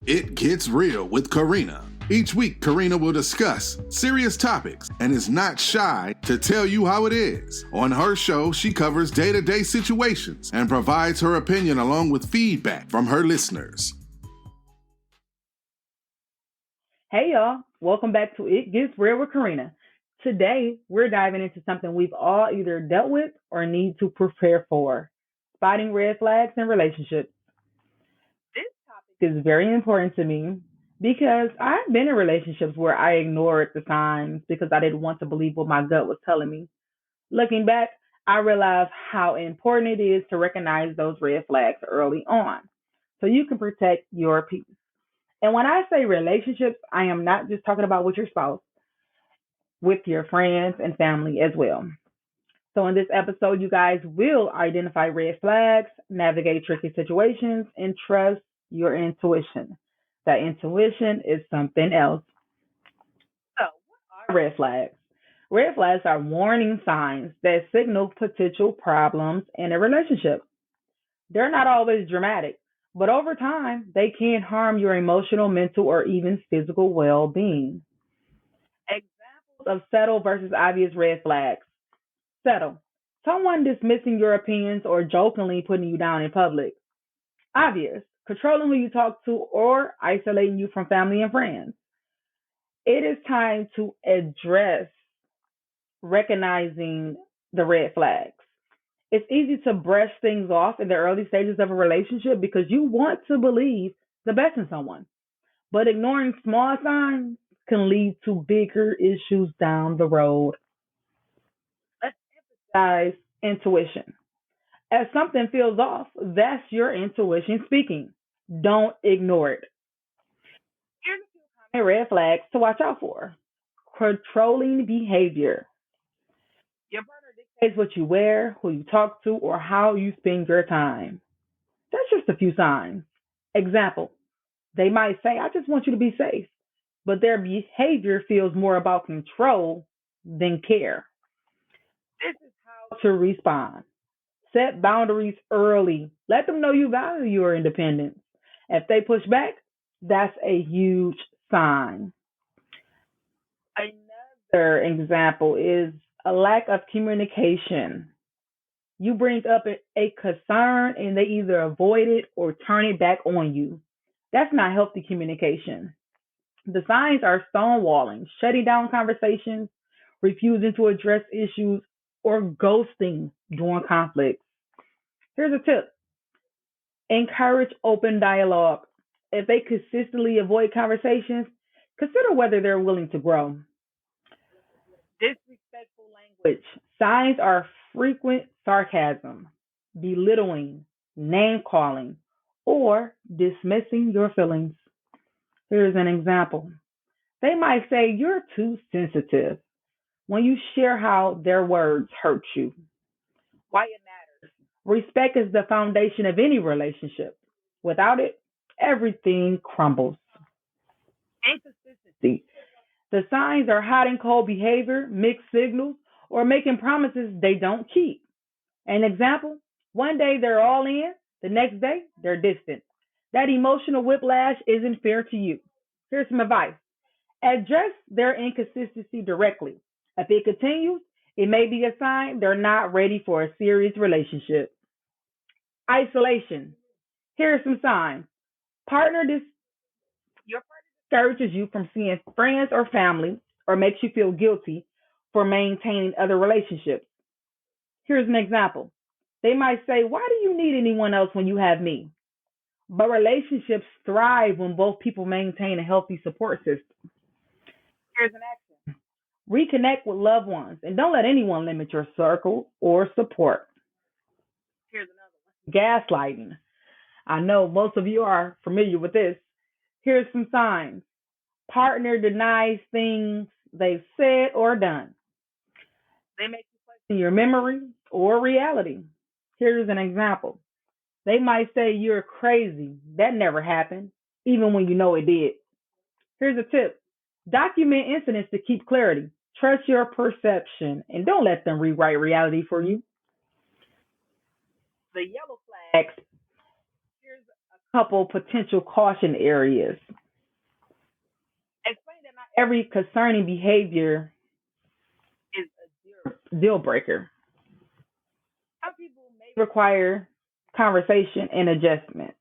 It Gets Real with Karina. Each week, Karina will discuss serious topics and is not shy to tell you how it is. On her show, she covers day-to-day situations and provides her opinion along with feedback from her listeners. Hey y'all, welcome back to It Gets Real with Karina. Today, we're diving into something we've all either dealt with or need to prepare for: spotting red flags in relationships. This topic is very important to me because I've been in relationships where I ignored the signs because I didn't want to believe what my gut was telling me. Looking back, I realized how important it is to recognize those red flags early on so you can protect your peace. And when I say relationships, I am not just talking about with your spouse, with your friends and family as well. So in this episode, you guys will identify red flags, navigate tricky situations, and trust your intuition. That intuition is something else. So what are red flags? Red flags are warning signs that signal potential problems in a relationship. They're not always dramatic, but over time, they can harm your emotional, mental, or even physical well being. Examples of subtle versus obvious red flags. Subtle: someone dismissing your opinions or jokingly putting you down in public. Obvious: controlling who you talk to or isolating you from family and friends. It is time to address recognizing the red flags. It's easy to brush things off in the early stages of a relationship because you want to believe the best in someone. But ignoring small signs can lead to bigger issues down the road. Let's emphasize intuition. As something feels off, that's your intuition speaking. Don't ignore it. Here's a few common red flags to watch out for. Controlling behavior. Your partner dictates what you wear, who you talk to, or how you spend your time. That's just a few signs. Example: they might say, I just want you to be safe, but their behavior feels more about control than care. This is how to respond. Set boundaries early. Let them know you value your independence. If they push back, that's a huge sign. Another example is a lack of communication. You bring up a concern and they either avoid it or turn it back on you. That's not healthy communication. The signs are stonewalling, shutting down conversations, refusing to address issues, or ghosting during conflicts. Here's a tip: encourage open dialogue. If they consistently avoid conversations, consider whether they're willing to grow. Disrespectful language. Signs are frequent sarcasm, belittling, name calling, or dismissing your feelings. Here's an example. They might say you're too sensitive when you share how their words hurt you. Why it matters. Respect is the foundation of any relationship. Without it, everything crumbles. Inconsistency. The signs are hot and cold behavior, mixed signals, or making promises they don't keep. An example: one day they're all in, the next day they're distant. That emotional whiplash isn't fair to you. Here's some advice: address their inconsistency directly. If it continues, it may be a sign they're not ready for a serious relationship. Isolation. Here are some signs. Partner dis- your partner discourages you from seeing friends or family or makes you feel guilty for maintaining other relationships. Here's an example. They might say, why do you need anyone else when you have me? But relationships thrive when both people maintain a healthy support system. Here's an action. Reconnect with loved ones and don't let anyone limit your circle or support. Here's another one: gaslighting. I know most of you are familiar with this. Here's some signs. Partner denies things they've said or done. They make you question your memory or reality. Here's an example. They might say you're crazy. That never happened, even when you know it did. Here's a tip: document incidents to keep clarity. Trust your perception and don't let them rewrite reality for you. The yellow flags. Here's a couple potential caution areas. Explain that not every concerning behavior is a deal breaker. Some people may require conversation and adjustment.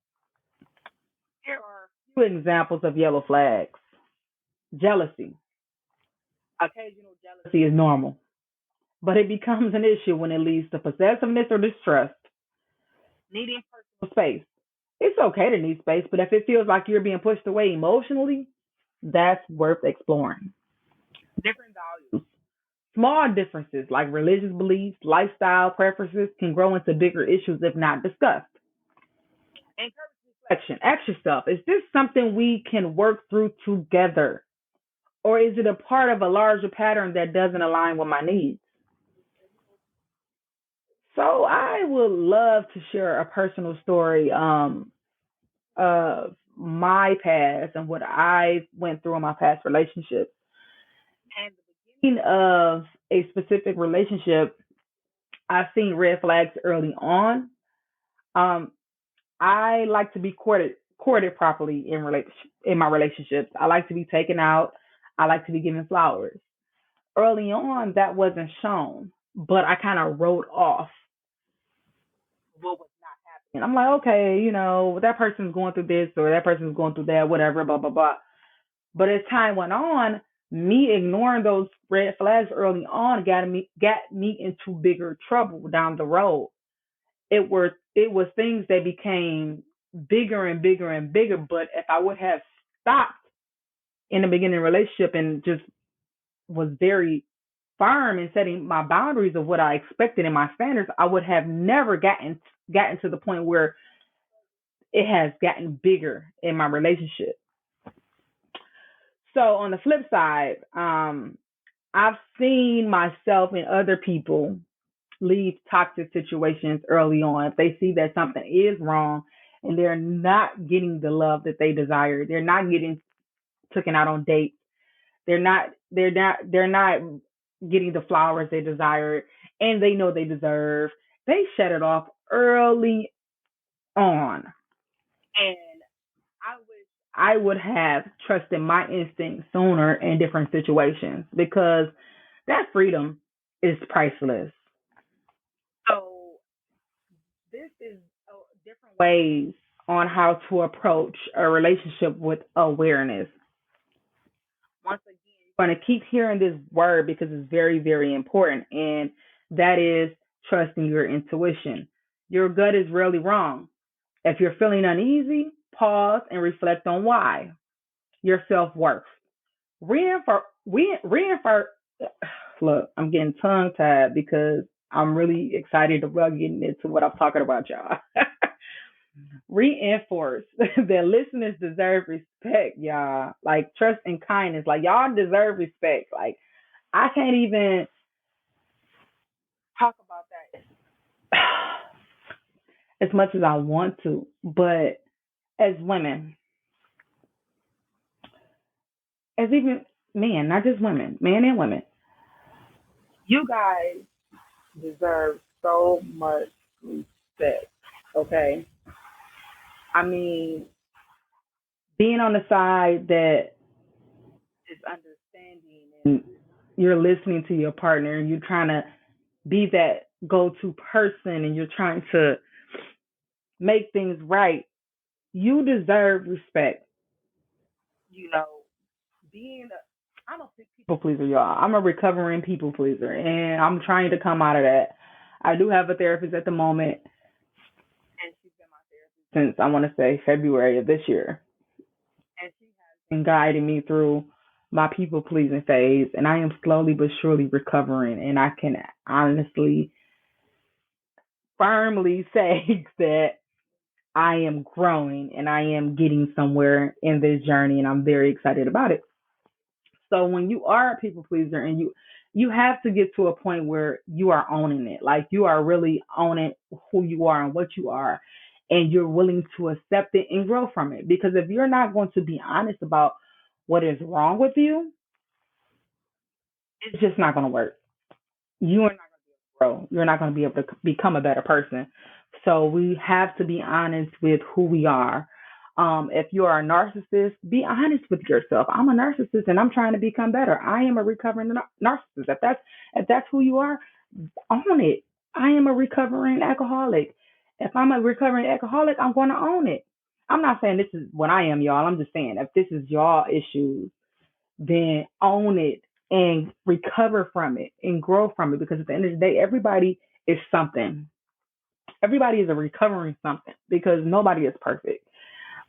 Here are a few examples of yellow flags. Jealousy. Occasional jealousy is normal, but it becomes an issue when it leads to possessiveness or distrust. Needing personal space. It's okay to need space, but if it feels like you're being pushed away emotionally, that's worth exploring. Different values. Small differences like religious beliefs, lifestyle preferences can grow into bigger issues if not discussed. Encourage reflection. Ask yourself, is this something we can work through together? Or is it a part of a larger pattern that doesn't align with my needs? So I would love to share a personal story of my past and what I went through in my past relationships. And the beginning of a specific relationship, I've seen red flags early on. Um, I like to be courted properly in my relationships. I like to be taken out. I like to be given flowers. Early on, that wasn't shown, but I kind of wrote off what was not happening. I'm like, okay, that person's going through this or that person's going through that, whatever, blah blah blah. But as time went on, me ignoring those red flags early on got me into bigger trouble down the road. It was things that became bigger and bigger and bigger. But if I would have stopped in the beginning relationship and just was very firm in setting my boundaries of what I expected and my standards, I would have never gotten to the point where it has gotten bigger in my relationship. So on the flip side, I've seen myself and other people leave toxic situations early on. If they see that something is wrong and they're not getting the love that they desire, they're not getting taken out on dates, they're not getting the flowers they desire and they know they deserve, they shut it off early on. And I wish I would have trusted my instinct sooner in different situations because that freedom is priceless. So this is different ways on how to approach a relationship with awareness. Once again, you're going to keep hearing this word because it's very, very important, and that is trusting your intuition. Your gut is rarely wrong. If you're feeling uneasy, pause and reflect on why. Your self worth. Reinforce. Look, I'm getting tongue tied because I'm really excited about getting into what I'm talking about, y'all. Reinforce that listeners deserve respect, y'all. Like trust and kindness. Like y'all deserve respect. Like I can't even talk about that as much as I want to. But as women, as even men, not just women, men and women, you guys deserve so much respect. Okay. I mean, being on the side that is understanding and you're listening to your partner and you're trying to be that go-to person and you're trying to make things right, you deserve respect. You know, being I'm a people pleaser, y'all. I'm a recovering people pleaser, and I'm trying to come out of that. I do have a therapist at the moment, and she's been my therapist since I want to say February of this year, and she has been guiding me through my people pleasing phase, and I am slowly but surely recovering, and I can honestly, firmly say that I am growing and I am getting somewhere in this journey, and I'm very excited about it. So when you are a people pleaser and you have to get to a point where you are owning it. Like you are really owning who you are and what you are and you're willing to accept it and grow from it. Because if you're not going to be honest about what is wrong with you, it's just not going to work. You are not going to grow. You're not going to be able to become a better person. So we have to be honest with who we are. If you are a narcissist, be honest with yourself. I'm a narcissist and I'm trying to become better. I am a recovering narcissist. If that's who you are, own it. I am a recovering alcoholic. If I'm a recovering alcoholic, I'm going to own it. I'm not saying this is what I am, y'all. I'm just saying if this is y'all issues, then own it and recover from it and grow from it. Because at the end of the day, everybody is something. Everybody is a recovering something because nobody is perfect.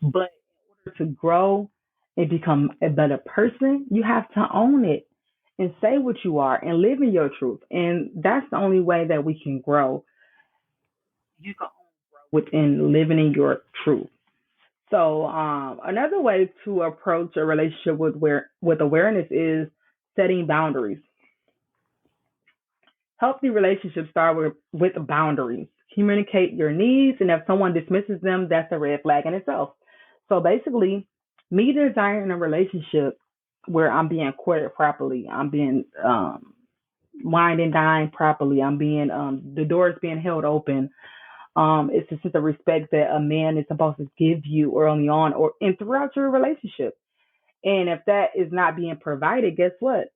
But in order to grow and become a better person, you have to own it and say what you are and live in your truth. And that's the only way that we can grow. You can grow within living in your truth. So another way to approach a relationship with awareness is setting boundaries. Healthy relationships start with boundaries. Communicate your needs, and if someone dismisses them, that's a red flag in itself. So basically, me desiring a relationship where I'm being courted properly, I'm being wined and dined properly, I'm being the door is being held open. It's a sense of respect that a man is supposed to give you early on or and throughout your relationship. And if that is not being provided, guess what?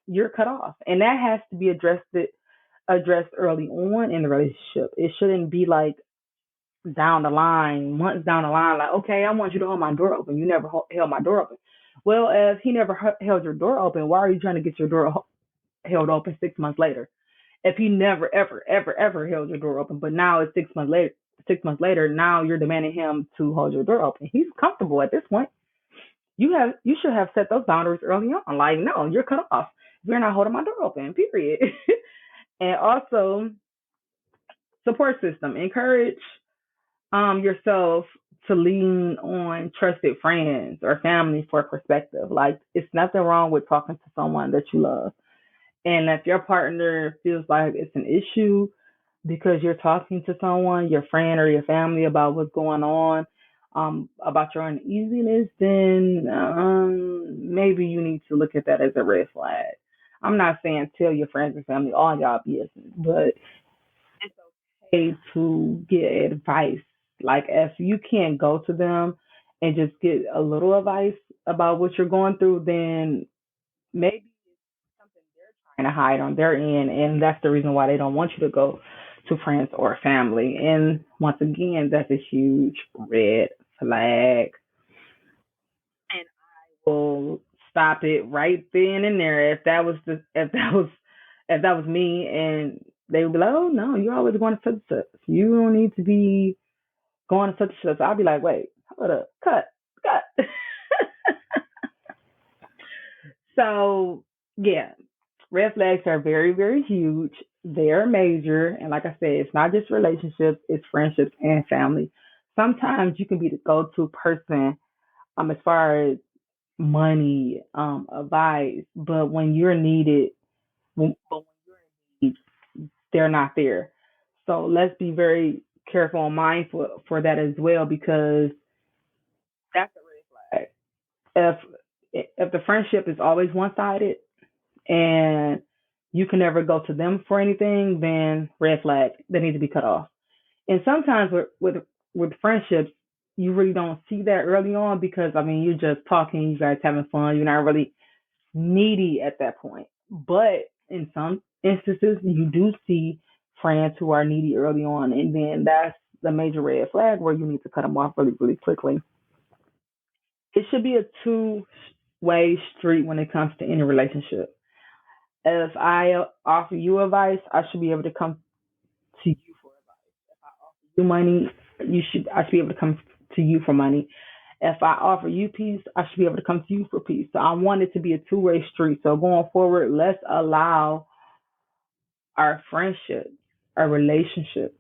You're cut off, and that has to be addressed early on in the relationship. It shouldn't be like down the line, months down the line, like, okay, I want you to hold my door open. You never held my door open. Well, if he never held your door open, why are you trying to get your door held open 6 months later? If he never, ever, ever, ever held your door open, but now it's 6 months later, 6 months later, now you're demanding him to hold your door open. He's comfortable at this point. You should have set those boundaries early on. Like, no, you're cut off. You're not holding my door open. Period. And also support system. Encourage yourself to lean on trusted friends or family for perspective. Like it's nothing wrong with talking to someone that you love. And if your partner feels like it's an issue because you're talking to someone, your friend or your family about what's going on, about your uneasiness, then maybe you need to look at that as a red flag. I'm not saying tell your friends and family all y'all business, but okay to get advice. Like if you can't go to them and just get a little advice about what you're going through, then maybe something they're trying to hide on their end, and that's the reason why they don't want you to go to friends or family. And once again, that's a huge red flag. And will stop it right then and there. If that was me, and they would be like, "Oh no, you're always going to such and such. You don't need to be going to such and such." I'll be like, "Wait, hold up, cut." So yeah, red flags are very, very huge. They're major, and like I said, it's not just relationships; it's friendships and family. Sometimes you can be the go-to person as far as money, advice, but when you're needed, but when you're in need, they're not there. So let's be very careful and mindful for that as well, because that's a red flag. If the friendship is always one sided and you can never go to them for anything, then red flag. They need to be cut off. And sometimes with friendships, you really don't see that early on because I mean you're just talking, you guys having fun, you're not really needy at that point. But in some instances, you do see friends who are needy early on, and then that's the major red flag where you need to cut them off really, really quickly. It should be a two-way street when it comes to any relationship. If I offer you advice, I should be able to come to you for you money. I should be able to come to you for money. If I offer you peace, I should be able to come to you for peace. So I want it to be a two-way street. So going forward, let's allow our friendship, our relationship,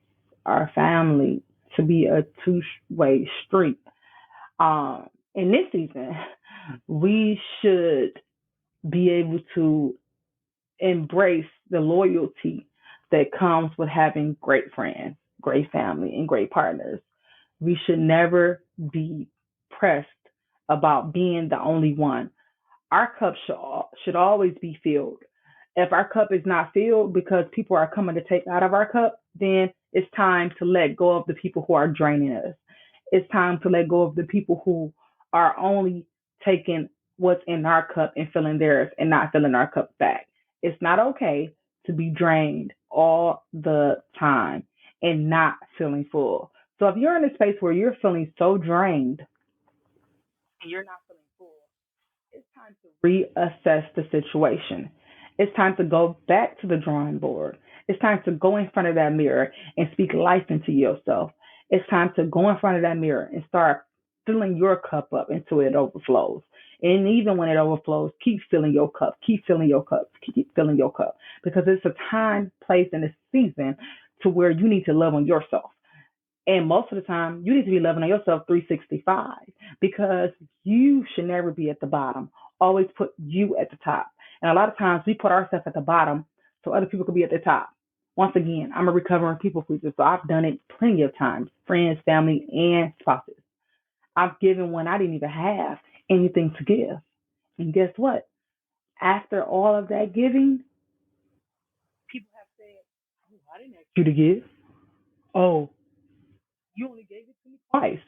our family to be a two-way street. In this season, we should be able to embrace the loyalty that comes with having great friends, great family, and great partners. We should never be pressed about being the only one. Our cup should always be filled. If our cup is not filled because people are coming to take out of our cup, then it's time to let go of the people who are draining us. It's time to let go of the people who are only taking what's in our cup and filling theirs and not filling our cup back. It's not okay to be drained all the time and not feeling full. So if you're in a space where you're feeling so drained and you're not feeling full, it's time to reassess the situation. It's time to go back to the drawing board. It's time to go in front of that mirror and speak life into yourself. It's time to go in front of that mirror and start filling your cup up until it overflows. And even when it overflows, keep filling your cup, keep filling your cup, keep filling your cup. Because it's a time, place, and a season to where you need to love on yourself. And most of the time, you need to be loving on yourself 365 because you should never be at the bottom. Always put you at the top. And a lot of times we put ourselves at the bottom so other people can be at the top. Once again, I'm a recovering people pleaser, so I've done it plenty of times, friends, family, and spouses. I've given when I didn't even have anything to give. And guess what? After all of that giving, people have said, oh, I didn't ask you to give. Oh, you only gave it to me twice.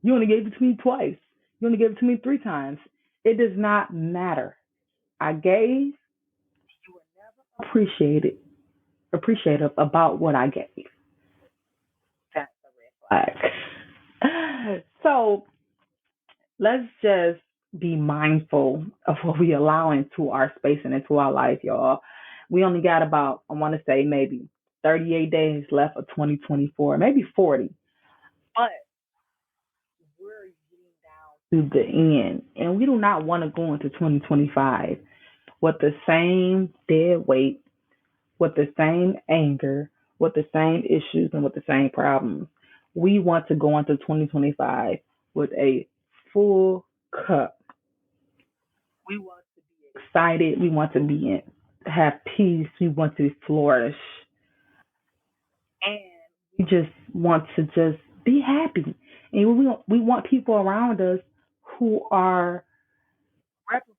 You only gave it to me twice. You only gave it to me three times. It does not matter. I gave, you were never appreciative about what I gave. That's a red flag. So let's just be mindful of what we allow into our space and into our life, y'all. We only got about, I want to say, maybe 38 days left of 2024, maybe 40. But we're getting down to the end, and we do not want to go into 2025 with the same dead weight, with the same anger, with the same issues, and with the same problems. We want to go into 2025 with a full cup. We want to be excited. We want to be in, have peace. We want to flourish. And we just want to just be happy. And we want people around us who are replicas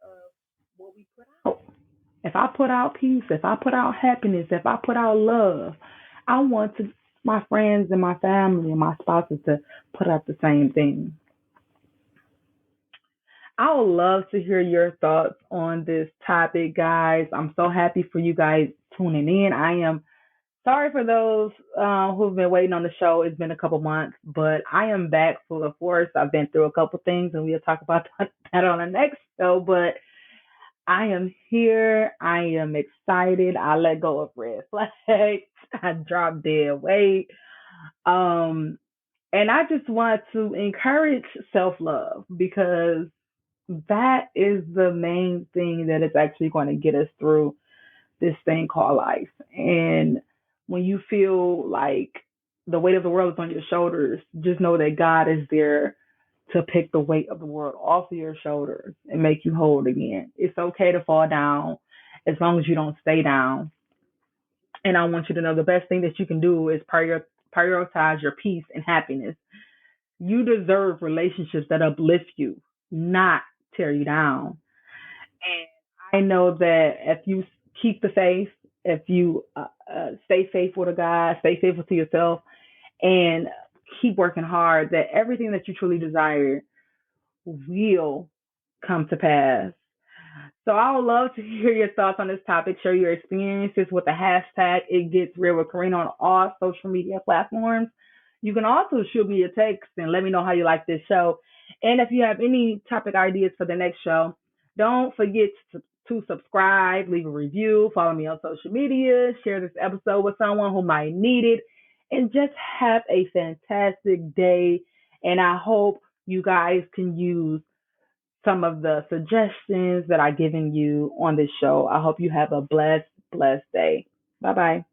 of what we put out. If I put out peace, if I put out happiness, if I put out love, I want to my friends and my family and my spouses to put out the same thing. I would love to hear your thoughts on this topic, guys. I'm so happy for you guys tuning in. I am sorry for those who've been waiting on the show. It's been a couple months, but I am back full of force. I've been through a couple things, and we'll talk about that on the next show. But I am here. I am excited. I let go of red flags. I dropped dead weight. Um, and I just want to encourage self love because that is the main thing that is actually going to get us through this thing called life. And when you feel like the weight of the world is on your shoulders, just know that God is there to pick the weight of the world off of your shoulders and make you whole again. It's okay to fall down as long as you don't stay down. And I want you to know the best thing that you can do is prioritize your peace and happiness. You deserve relationships that uplift you, not tear you down. And I know that if you keep the faith, if you stay faithful to God, stay faithful to yourself, and keep working hard, that everything that you truly desire will come to pass. So I would love to hear your thoughts on this topic. Share your experiences with the hashtag It Gets Real with Karina on all social media platforms. You can also shoot me a text and let me know how you like this show. And if you have any topic ideas for the next show, don't forget to subscribe, leave a review, follow me on social media, share this episode with someone who might need it, and just have a fantastic day. And I hope you guys can use some of the suggestions that I've given you on this show. I hope you have a blessed day. Bye bye.